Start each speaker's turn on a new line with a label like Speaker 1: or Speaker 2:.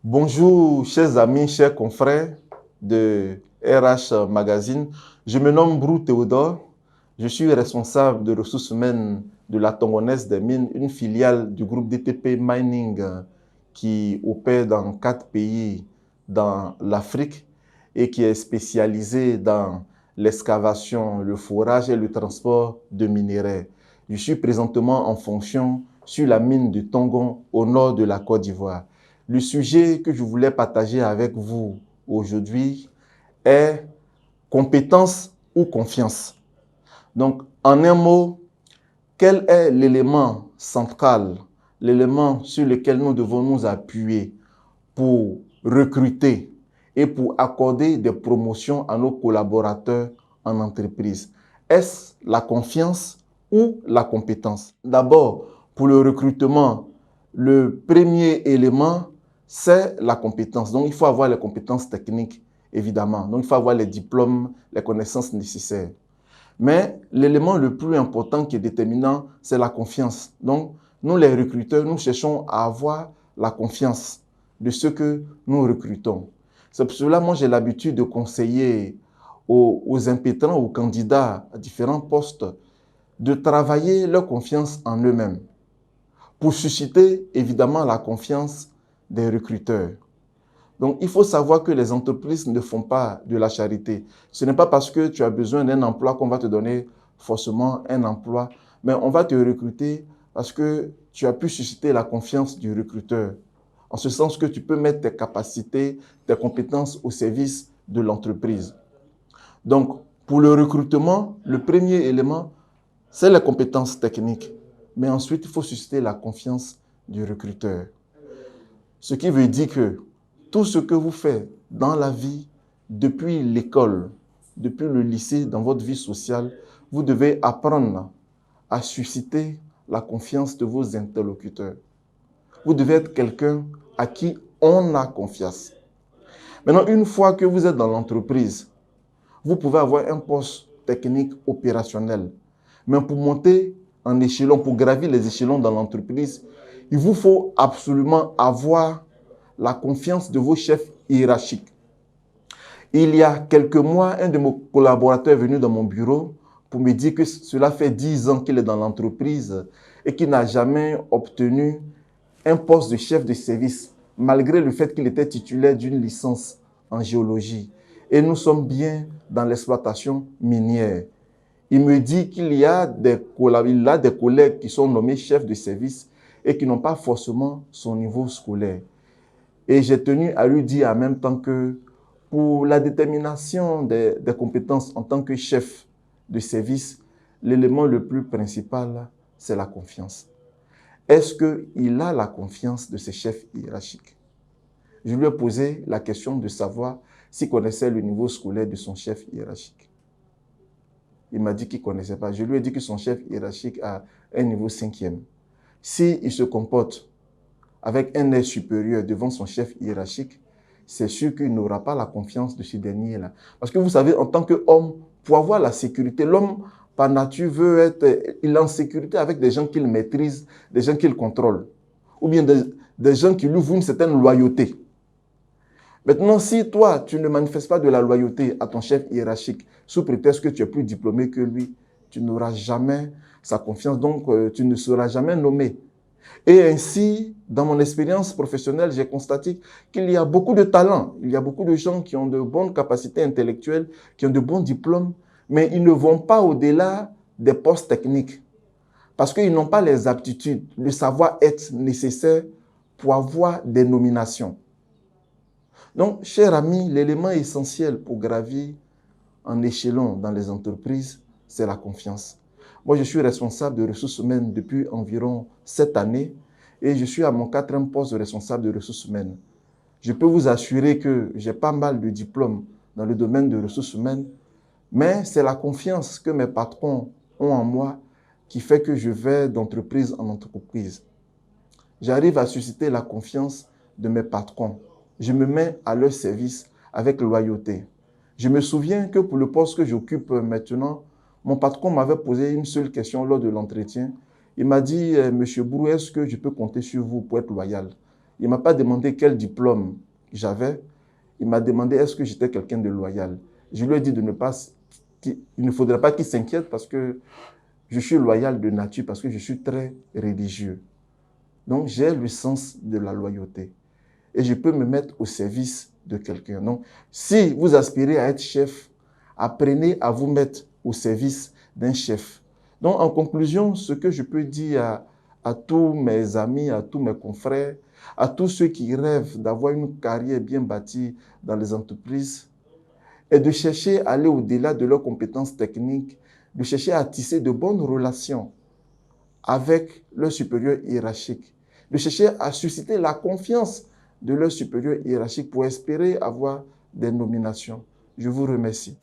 Speaker 1: Bonjour, chers amis, chers confrères de RH Magazine. Je me nomme Brou Théodore. Je suis responsable de ressources humaines de la Tongonaise des Mines, une filiale du groupe DTP Mining qui opère dans 4 pays dans l'Afrique et qui est spécialisée dans l'excavation, le forage et le transport de minerais. Je suis présentement en fonction sur la mine de Tongon au nord de la Côte d'Ivoire. Le sujet que je voulais partager avec vous aujourd'hui est compétence ou confiance. Donc, en un mot, quel est l'élément central, l'élément sur lequel nous devons nous appuyer pour recruter et pour accorder des promotions à nos collaborateurs en entreprise? Est-ce la confiance ou la compétence? D'abord, pour le recrutement, le premier élément, c'est la compétence. Donc, il faut avoir les compétences techniques, évidemment. Donc, il faut avoir les diplômes, les connaissances nécessaires. Mais l'élément le plus important qui est déterminant, c'est la confiance. Donc, nous, les recruteurs, nous cherchons à avoir la confiance de ceux que nous recrutons. C'est pour cela, moi, j'ai l'habitude de conseiller aux impétrants, aux candidats à différents postes, de travailler leur confiance en eux-mêmes pour susciter, évidemment, la confiance des recruteurs. Donc, il faut savoir que les entreprises ne font pas de la charité. Ce n'est pas parce que tu as besoin d'un emploi qu'on va te donner forcément un emploi, mais on va te recruter parce que tu as pu susciter la confiance du recruteur. En ce sens que tu peux mettre tes capacités, tes compétences au service de l'entreprise. Donc, pour le recrutement, le premier élément, c'est les compétences techniques. Mais ensuite, il faut susciter la confiance du recruteur. Ce qui veut dire que tout ce que vous faites dans la vie, depuis l'école, depuis le lycée, dans votre vie sociale, vous devez apprendre à susciter la confiance de vos interlocuteurs. Vous devez être quelqu'un à qui on a confiance. Maintenant, une fois que vous êtes dans l'entreprise, vous pouvez avoir un poste technique opérationnel. Mais pour monter en échelon, pour gravir les échelons dans l'entreprise, il vous faut absolument avoir la confiance de vos chefs hiérarchiques. Il y a quelques mois, un de mes collaborateurs est venu dans mon bureau pour me dire que cela fait 10 ans qu'il est dans l'entreprise et qu'il n'a jamais obtenu un poste de chef de service, malgré le fait qu'il était titulaire d'une licence en géologie. Et nous sommes bien dans l'exploitation minière. Il me dit qu'il y a des collègues qui sont nommés chefs de service et qui n'ont pas forcément son niveau scolaire. Et j'ai tenu à lui dire en même temps que pour la détermination des compétences en tant que chef de service, l'élément le plus principal, c'est la confiance. Est-ce qu'il a la confiance de ses chefs hiérarchiques? Je lui ai posé la question de savoir s'il connaissait le niveau scolaire de son chef hiérarchique. Il m'a dit qu'il ne connaissait pas. Je lui ai dit que son chef hiérarchique a un niveau 5e. S'il se comporte avec un air supérieur devant son chef hiérarchique, c'est sûr qu'il n'aura pas la confiance de ce dernier-là. Parce que vous savez, en tant qu'homme, pour avoir la sécurité, l'homme, par nature, il est en sécurité avec des gens qu'il maîtrise, des gens qu'il contrôle, ou bien des gens qui lui vouent une certaine loyauté. Maintenant, si toi, tu ne manifestes pas de la loyauté à ton chef hiérarchique, sous prétexte que tu es plus diplômé que lui, tu n'auras jamais sa confiance, donc tu ne seras jamais nommé. Et ainsi, dans mon expérience professionnelle, j'ai constaté qu'il y a beaucoup de talents. Il y a beaucoup de gens qui ont de bonnes capacités intellectuelles, qui ont de bons diplômes, mais ils ne vont pas au-delà des postes techniques parce qu'ils n'ont pas les aptitudes, le savoir-être nécessaire pour avoir des nominations. Donc, chers amis, l'élément essentiel pour gravir en échelon dans les entreprises, c'est la confiance. Moi, je suis responsable de ressources humaines depuis environ 7 années et je suis à mon 4e poste de responsable de ressources humaines. Je peux vous assurer que j'ai pas mal de diplômes dans le domaine de ressources humaines, mais c'est la confiance que mes patrons ont en moi qui fait que je vais d'entreprise en entreprise. J'arrive à susciter la confiance de mes patrons. Je me mets à leur service avec loyauté. Je me souviens que pour le poste que j'occupe maintenant, mon patron m'avait posé une seule question lors de l'entretien. Il m'a dit, Monsieur Brou, est-ce que je peux compter sur vous pour être loyal? Il ne m'a pas demandé quel diplôme j'avais. Il m'a demandé est-ce que j'étais quelqu'un de loyal. Je lui ai dit de ne pas, il ne faudrait pas qu'il s'inquiète parce que je suis loyal de nature, parce que je suis très religieux. Donc, j'ai le sens de la loyauté. Et je peux me mettre au service de quelqu'un. Donc, si vous aspirez à être chef, apprenez à vous mettre au service d'un chef. Donc, en conclusion, ce que je peux dire à tous mes amis, à tous mes confrères, à tous ceux qui rêvent d'avoir une carrière bien bâtie dans les entreprises, est de chercher à aller au-delà de leurs compétences techniques, de chercher à tisser de bonnes relations avec leurs supérieurs hiérarchiques, de chercher à susciter la confiance de leurs supérieurs hiérarchiques pour espérer avoir des nominations. Je vous remercie.